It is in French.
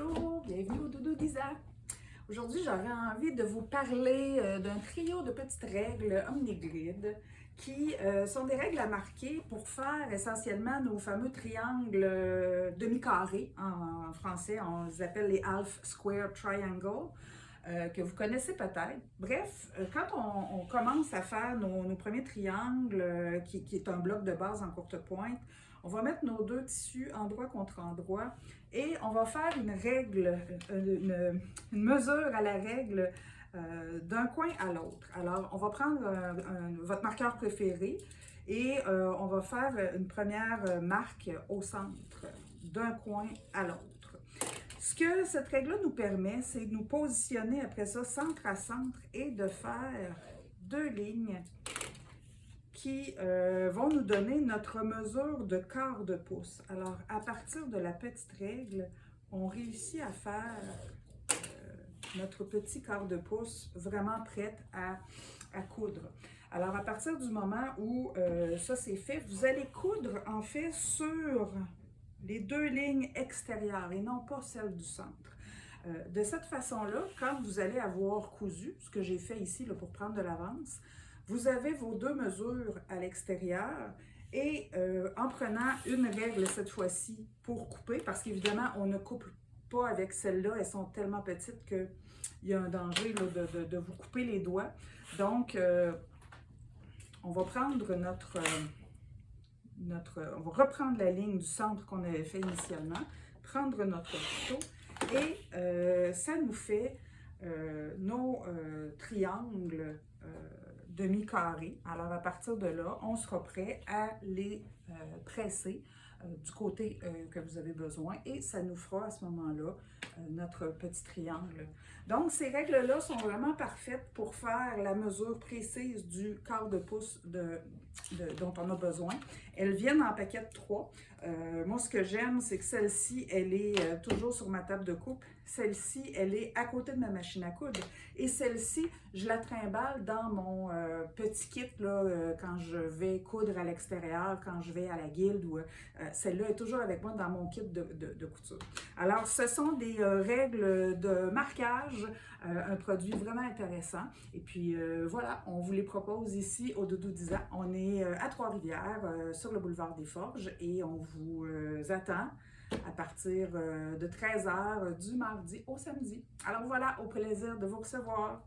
Bonjour, bienvenue au Doudou d'Isa. Aujourd'hui, j'aurais envie de vous parler d'un trio de petites règles OmniGrid qui sont des règles à marquer pour faire essentiellement nos fameux triangles demi-carrés. En français, on les appelle les half square triangles. Que vous connaissez peut-être. Bref, quand on commence à faire nos premiers triangles, qui est un bloc de base en courte pointe, on va mettre nos deux tissus endroit contre endroit et on va faire une règle, une mesure à la règle d'un coin à l'autre. Alors, on va prendre votre marqueur préféré et on va faire une première marque au centre d'un coin à l'autre. Ce que cette règle-là nous permet, c'est de nous positionner après ça centre à centre et de faire deux lignes qui vont nous donner notre mesure de quart de pouce. Alors, à partir de la petite règle, on réussit à faire notre petit quart de pouce vraiment prête à coudre. Alors, à partir du moment où ça c'est fait, vous allez coudre en fait sur les deux lignes extérieures et non pas celles du centre. De cette façon-là, quand vous allez avoir cousu, ce que j'ai fait ici là, pour prendre de l'avance, vous avez vos deux mesures à l'extérieur et en prenant une règle cette fois-ci pour couper, parce qu'évidemment, on ne coupe pas avec celles-là, elles sont tellement petites qu'il y a un danger là, de vous couper les doigts. Donc, on va prendre on va reprendre la ligne du centre qu'on avait fait initialement, prendre notre couteau et ça nous fait nos triangles demi-carrés. Alors, à partir de là, on sera prêt à les presser du côté que vous avez besoin et ça nous fera à ce moment-là notre petit triangle. Donc, ces règles-là sont vraiment parfaites pour faire la mesure précise du quart de pouce dont on a besoin. Elles viennent en paquet de 3. Moi, ce que j'aime, c'est que celle-ci, elle est toujours sur ma table de coupe. Celle-ci, elle est à côté de ma machine à coudre. Et celle-ci, je la trimballe dans mon petit kit là, quand je vais coudre à l'extérieur, quand je vais à la guilde. Celle-là est toujours avec moi dans mon kit de couture. Alors, ce sont des règles de marquage, un produit vraiment intéressant. Et puis, voilà, on vous les propose ici au Doudou d'Isa. On est à Trois-Rivières, sur le boulevard des Forges, et on vous attend à partir de 13h du mardi au samedi. Alors voilà, au plaisir de vous recevoir.